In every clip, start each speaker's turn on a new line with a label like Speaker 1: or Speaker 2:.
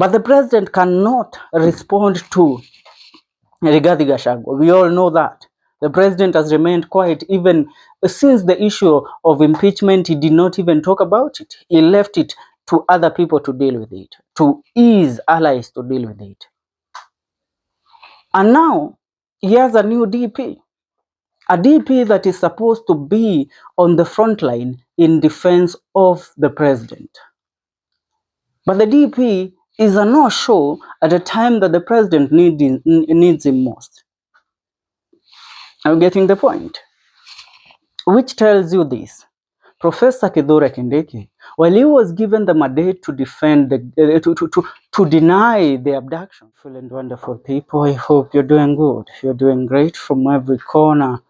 Speaker 1: But the president cannot respond to Rigathi Gachagua. We all know that. The president has remained quiet even since the issue of impeachment. He did not even talk about it. He left it to other people to deal with it, to his allies to deal with it. And now he has a new DP, a DP that is supposed to be on the front line in defense of the president. But the DP is a no-show at a time that the president needs him most. I'm getting the point. Which tells you this. Professor Kithure Kindiki, while he was given the mandate to defend to deny the abduction. Full and wonderful people, I hope you're doing good. You're doing great from every corner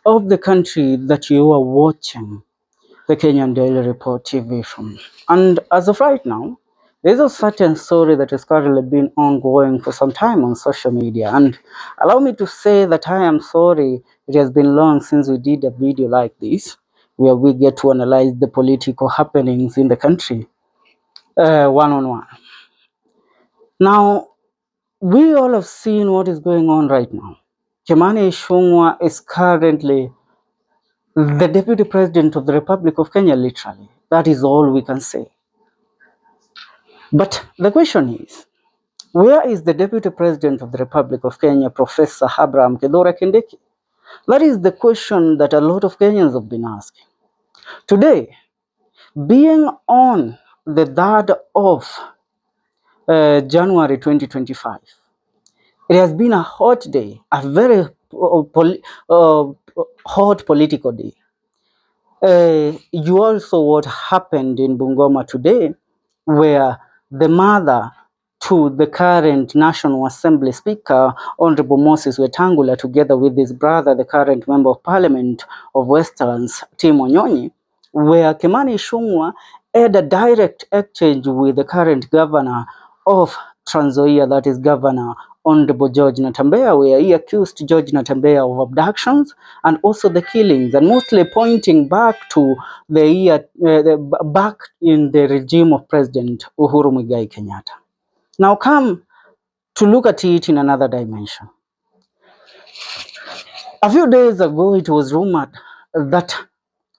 Speaker 1: of the country that you are watching the Kenyan Daily Report TV from. And as of right now, there's a certain story that has currently been ongoing for some time on social media. And allow me to say that I am sorry. It has been long since we did a video like this, where we get to analyze the political happenings in the country one-on-one. Now, we all have seen what is going on right now. Kimani Shunga is currently the Deputy President of the Republic of Kenya, literally. That is all we can say. But the question is, where is the Deputy President of the Republic of Kenya, Professor Kithure Kindiki? That is the question that a lot of Kenyans have been asking. Today, being on the 3rd of January 2025, it has been a hot day, a very hot political day. You also what happened in Bungoma today, where the mother to the current National Assembly Speaker, Honorable Moses Wetangula, together with his brother, the current Member of Parliament of Westlands, Tim Onyonyi, where Kimani Shunga had a direct exchange with the current governor of Trans Nzoia, that is Governor Honorable George Natembeya, where he accused George Natembeya of abductions and also the killings, and mostly pointing back to back in the regime of President Uhuru Muigai Kenyatta. Now come to look at it in another dimension. A few days ago, it was rumored that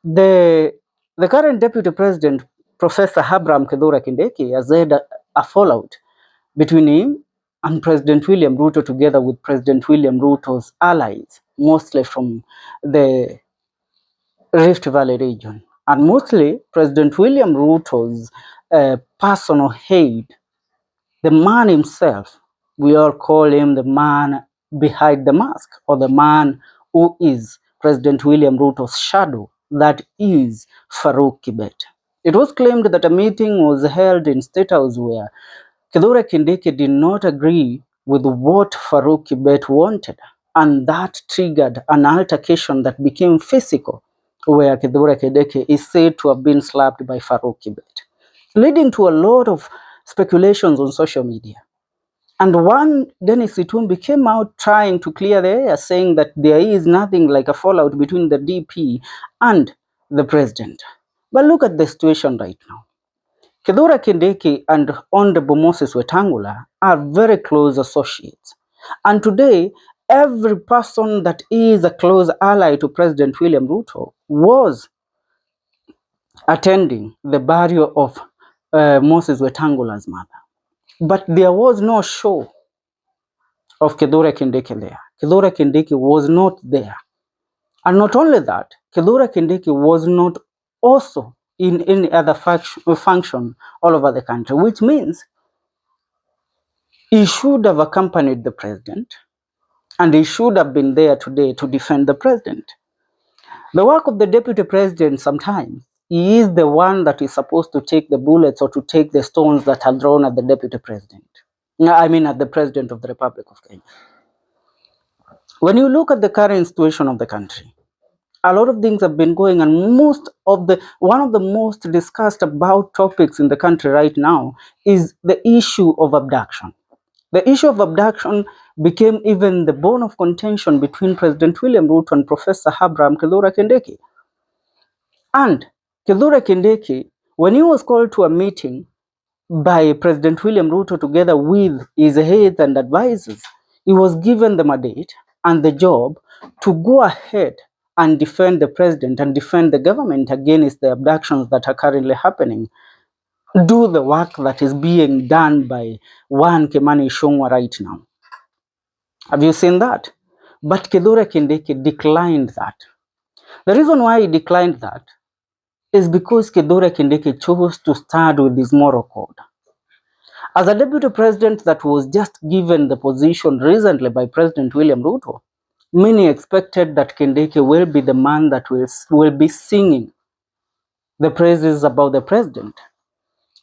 Speaker 1: the current Deputy President, Professor Kithure Kindiki, has had a fallout between him and President William Ruto, together with President William Ruto's allies, mostly from the Rift Valley region, and mostly President William Ruto's personal aide, the man himself. We all call him the man behind the mask, or the man who is President William Ruto's shadow, that is Farouk Kibet. It was claimed that a meeting was held in State House where Kithure Kindiki did not agree with what Farouk Kibet wanted, and that triggered an altercation that became physical, where Kithure Kindiki is said to have been slapped by Farouk Kibet, leading to a lot of speculations on social media. And one, Dennis Itumbi, came out trying to clear the air, saying that there is nothing like a fallout between the DP and the president. But look at the situation right now. Kithure Kindiki and Honorable Moses Wetangula are very close associates. And today, every person that is a close ally to President William Ruto was attending the burial of Moses Wetangula's mother. But there was no show of Kithure Kindiki there. Kithure Kindiki was not there. And not only that, Kithure Kindiki was not also in any other function all over the country, which means he should have accompanied the president, and he should have been there today to defend the president. The work of the deputy president, sometimes, he is the one that is supposed to take the bullets or to take the stones that are thrown at the deputy president. I mean, at the president of the Republic of Kenya. When you look at the current situation of the country, a lot of things have been going, and one of the most discussed about topics in the country right now is the issue of abduction. The issue of abduction became even the bone of contention between President William Ruto and Professor Kithure Kindiki. And Kithure Kindiki, when he was called to a meeting by President William Ruto together with his aides and advisors, he was given the mandate and the job to go ahead and defend the president and defend the government against the abductions that are currently happening. Do the work that is being done by one Kimani Shunga right now. Have you seen that? But Kithure Kindiki declined that. The reason why he declined that is because Kithure Kindiki chose to stand with his moral code. As a deputy president that was just given the position recently by President William Ruto, many expected that Kindiki will be the man that will be singing the praises about the president,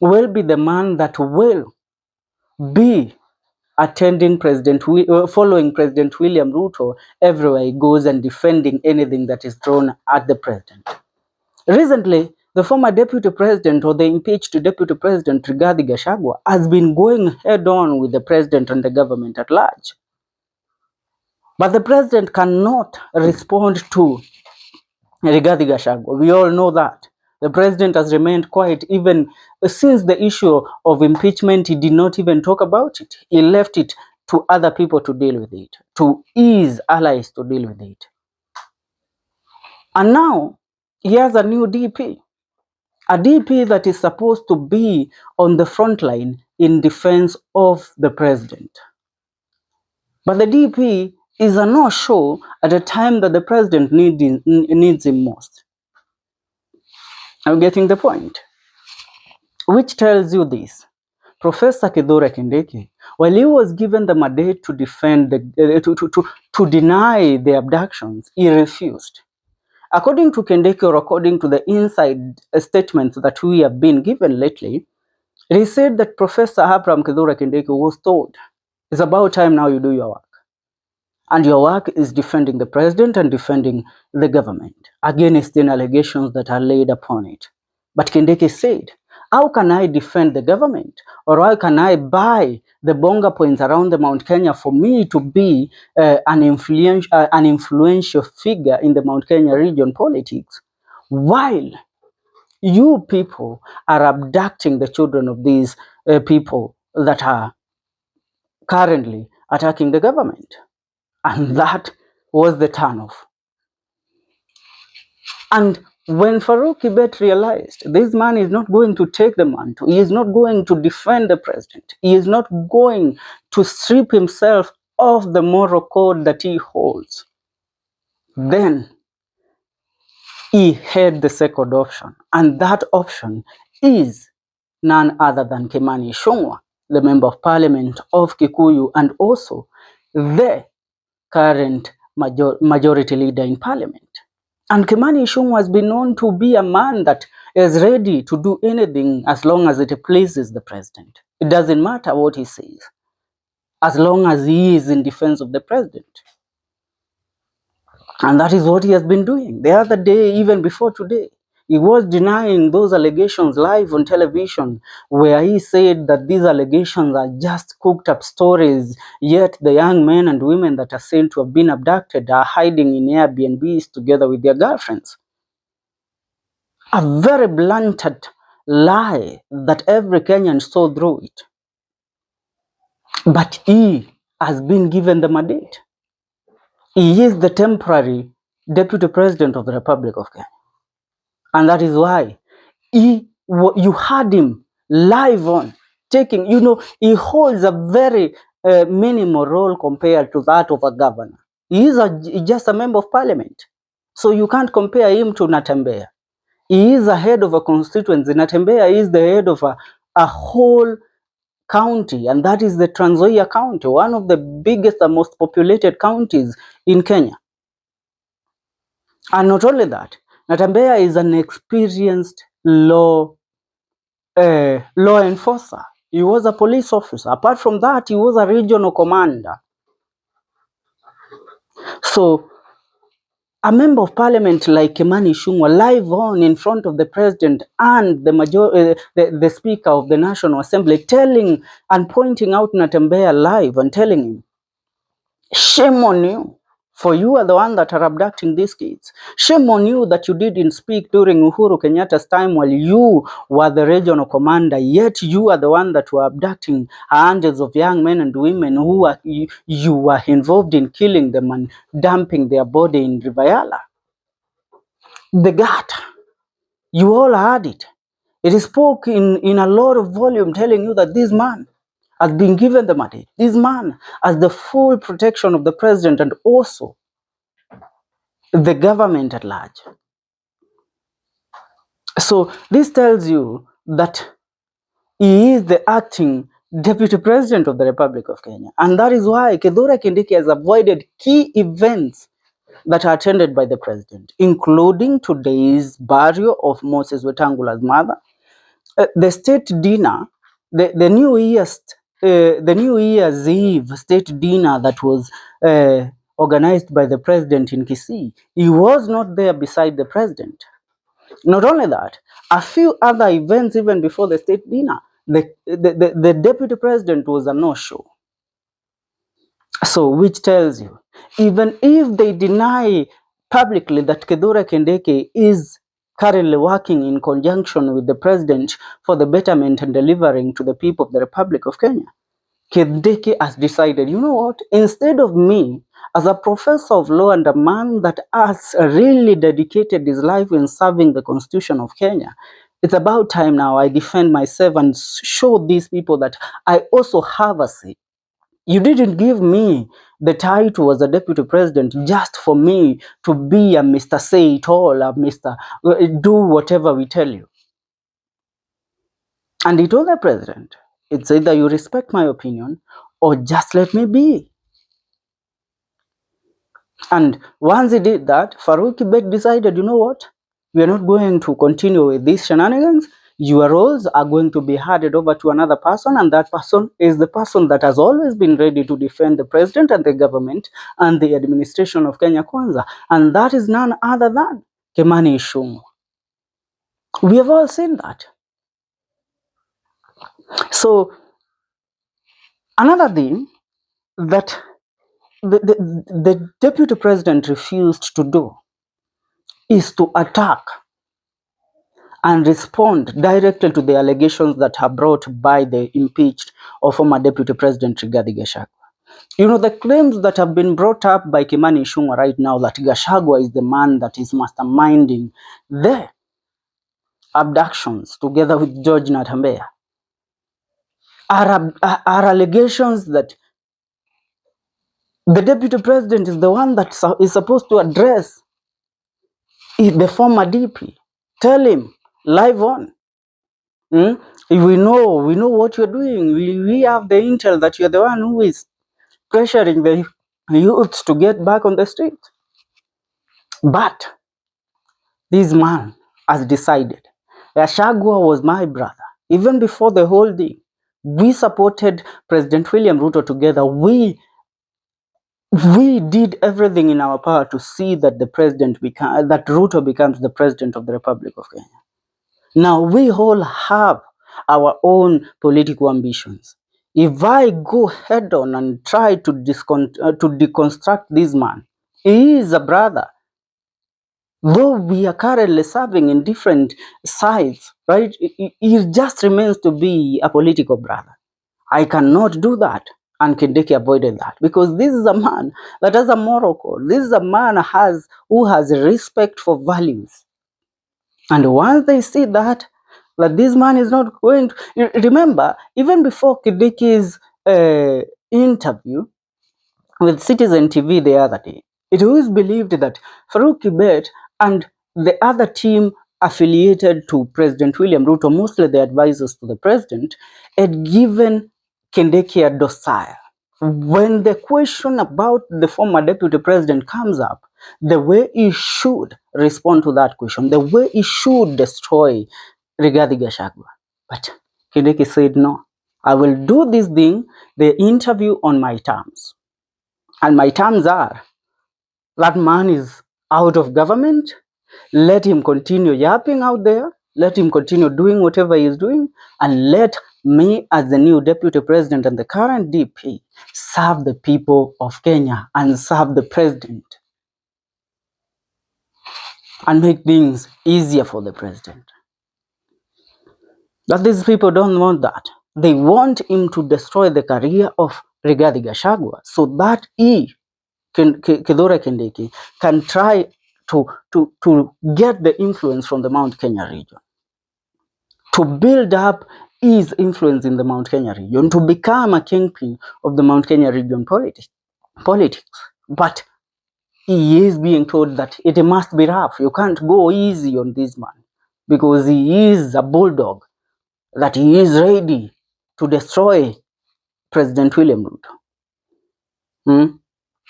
Speaker 1: will be the man that will be attending following President William Ruto everywhere he goes and defending anything that is thrown at the president. Recently, the former deputy president or the impeached deputy president RIGATHI GACHAGUA has been going head on with the president and the government at large. But the president cannot respond to RIGATHI GACHAGUA. We all know that. The president has remained quiet even since the issue of impeachment. He did not even talk about it. He left it to other people to deal with it, to his allies to deal with it. And now he has a new DP. A DP that is supposed to be on the front line in defense of the president. But the DP is a no-show at a time that the president needs him most. I'm getting the point. Which tells you this. Professor Kithure Kindiki, while he was given the mandate to defend to deny the abductions, he refused. According to Kindiki, or according to the inside statements that we have been given lately, he said that Professor Kithure Kindiki was told, it's about time now you do your work. And your work is defending the president and defending the government against the allegations that are laid upon it. But Kindiki said, how can I defend the government? Or how can I buy the bonga points around the Mount Kenya for me to be an influential figure in the Mount Kenya region politics, while you people are abducting the children of these people that are currently attacking the government? And that was the turnoff. And when Farouk Kibet realized this man is not going to take the mantle, he is not going to defend the president, he is not going to strip himself of the moral code that he holds, then he had the second option. And that option is none other than Kimani Shunga, the member of parliament of Kikuyu and also the current majority leader in parliament. And Kimani Shunga has been known to be a man that is ready to do anything as long as it pleases the president. It doesn't matter what he says, as long as he is in defense of the president. And that is what he has been doing. The other day, even before today, he was denying those allegations live on television, where he said that these allegations are just cooked up stories, yet the young men and women that are said to have been abducted are hiding in Airbnbs together with their girlfriends. A very blunted lie that every Kenyan saw through it. But he has been given the mandate. He is the temporary deputy president of the Republic of Kenya. And that is why you had him live on taking, he holds a very minimal role compared to that of a governor. He is just a member of parliament. So you can't compare him to Natembeya. He is a head of a constituency. Natembeya is the head of a whole county, and that is the Trans Nzoia County, one of the biggest and most populated counties in Kenya. And not only that, Natembeya is an experienced law enforcer. He was a police officer. Apart from that, he was a regional commander. So a member of parliament like Kiman Shunga live on in front of the president and the speaker of the National Assembly, telling and pointing out Natembeya live and telling him, shame on you For you are the one that are abducting these kids. Shame on you that you didn't speak during Uhuru Kenyatta's time while you were the regional commander, yet you are the one that were abducting hundreds of young men and women who are, you were involved in killing them and dumping their body in Rivayala. The gut, you all heard it. It spoke in a lot of volume telling you that this man has been given the mandate. This man has the full protection of the president and also the government at large. So this tells you that he is the acting deputy president of the Republic of Kenya. And that is why Kithure Kindiki has avoided key events that are attended by the president, including today's burial of Moses Wetangula's mother, the state dinner, the New Year's Eve state dinner that was organized by the president in Kisii. He was not there beside the president. Not only that, a few other events even before the state dinner, the deputy president was a no-show. So, which tells you, even if they deny publicly that Kithure Kindiki is currently working in conjunction with the president for the betterment and delivering to the people of the Republic of Kenya, Kindiki has decided, you know what, instead of me, as a professor of law and a man that has really dedicated his life in serving the Constitution of Kenya, it's about time now I defend myself and show these people that I also have a say. You didn't give me the title as a deputy president just for me to be a Mr. Say It All, a Mr. Do whatever we tell you. And he told the president, it's either you respect my opinion or just let me be. And once he did that, Farouk Kibet decided, you know what? We are not going to continue with these shenanigans. Your roles are going to be handed over to another person, and that person is the person that has always been ready to defend the president and the government and the administration of Kenya Kwanza. And that is none other than Kimani Shunga. We have all seen that. So, another thing that the deputy president refused to do is to attack and respond directly to the allegations that are brought by the impeached or former Deputy President Rigathi Gachagua. You know, the claims that have been brought up by Kiman Shunga right now that Gachagua is the man that is masterminding the abductions together with George Natembeya are allegations that the Deputy President is the one that is supposed to address the former DP. Tell him, live on. We know what you're doing. We have the intel that you're the one who is pressuring the youths to get back on the street. But this man has decided. Gachagua was my brother. Even before the whole thing, we supported President William Ruto together. We did everything in our power to see that that Ruto becomes the president of the Republic of Kenya. Now we all have our own political ambitions. If I go head on and try to deconstruct this man, he is a brother. Though we are currently serving in different sides, right? He just remains to be a political brother. I cannot do that. And Kindiki avoided that because this is a man that has a moral code. This is a man who has respect for values. And once they see that this man is not going to... Remember, even before Kindiki's interview with Citizen TV the other day, it was believed that Farouk Kibet and the other team affiliated to President William Ruto, mostly the advisors to the president, had given Kindiki a dossier. When the question about the former deputy president comes up, the way he should respond to that question, the way he should destroy Rigathi Gachagua. But Kindiki said, no, I will do this thing, the interview on my terms. And my terms are, that man is out of government, let him continue yapping out there, let him continue doing whatever he is doing, and let me as the new deputy president and the current DP serve the people of Kenya and serve the president and make things easier for the president. But these people don't want that. They want him to destroy the career of Rigathi Gachagua so that Kithure Kindiki, can try to get the influence from the Mount Kenya region, to build up his influence in the Mount Kenya region, to become a kingpin of the Mount Kenya region politics. But he is being told that it must be rough. You can't go easy on this man because he is a bulldog, that he is ready to destroy President William Ruto.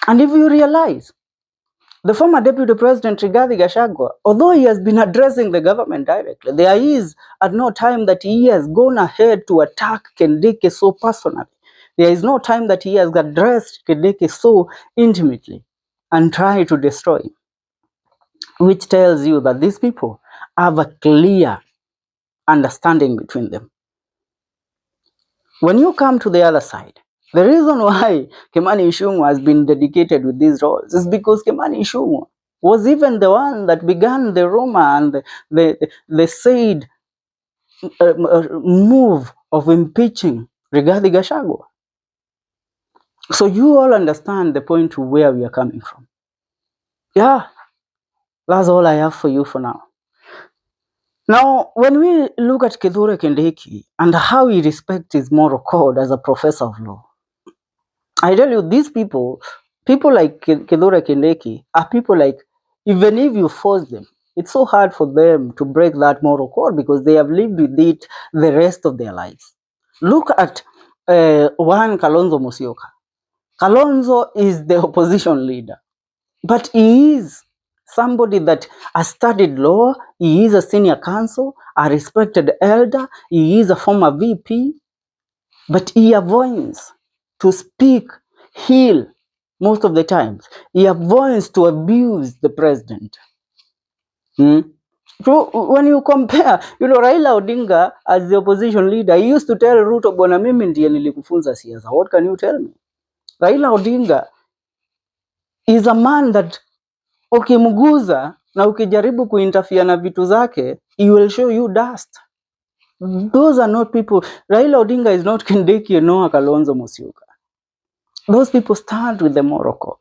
Speaker 1: And if you realize, the former Deputy President Rigathi Gachagua, although he has been addressing the government directly, there is at no time that he has gone ahead to attack Kindiki so personally. There is no time that he has addressed Kindiki so intimately and tried to destroy him, which tells you that these people have a clear understanding between them. When you come to the other side, the reason why Kimani Shunga has been dedicated with these roles is because Kimani Shunga was even the one that began the rumor and the said move of impeaching Rigathi Gachagua. So you all understand the point to where we are coming from. Yeah, that's all I have for you for now. Now, when we look at Kithure Kindiki and how he respects his moral code as a professor of law, I tell you, these people like Kithure Kindiki are people like, even if you force them, it's so hard for them to break that moral code because they have lived with it the rest of their lives. Look at one Kalonzo Musyoka. Kalonzo is the opposition leader, but he is somebody that has studied law. He is a senior counsel, a respected elder. He is a former VP, but he avoids to speak ill most of the times. He avoids to abuse the president. So when you compare, Raila Odinga as the opposition leader, he used to tell Ruto, bwana mimi ndiye nilikufunza siasa. What can you tell me? Raila Odinga is a man that ukimguza na ukijaribu kuinterfere na vitu zake, he will show you dust. Those are not people. Raila Odinga is not Kindiki nor Kalonzo Musyoka. Those people stand with the moral code.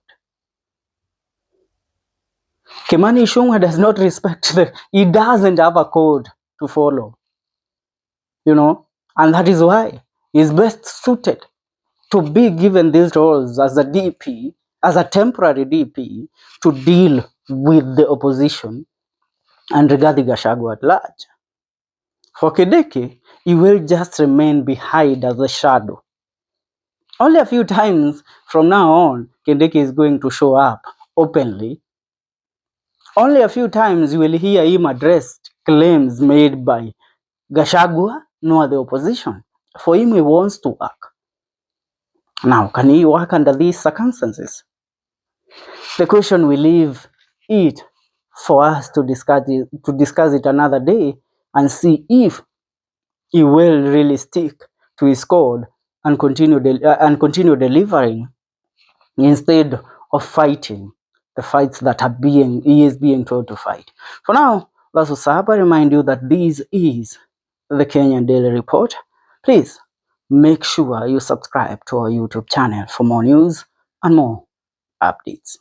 Speaker 1: Kimani Shunga does not respect he doesn't have a code to follow, and that is why he's best suited to be given these roles as a DP, as a temporary DP, to deal with the opposition and Rigathi Gachagua at large. For Kindiki, he will just remain behind as a shadow. Only a few times from now on, Kindiki is going to show up openly. Only a few times you will hear him address claims made by Gachagua nor the opposition. For him, he wants to work. Now, can he work under these circumstances? The question we leave it for us to discuss it another day and see if he will really stick to his code and continue delivering instead of fighting the fights that he is being told to fight. For now, that's what's up. I remind you that this is the Kenyan Daily Report. Please make sure you subscribe to our YouTube channel for more news and more updates.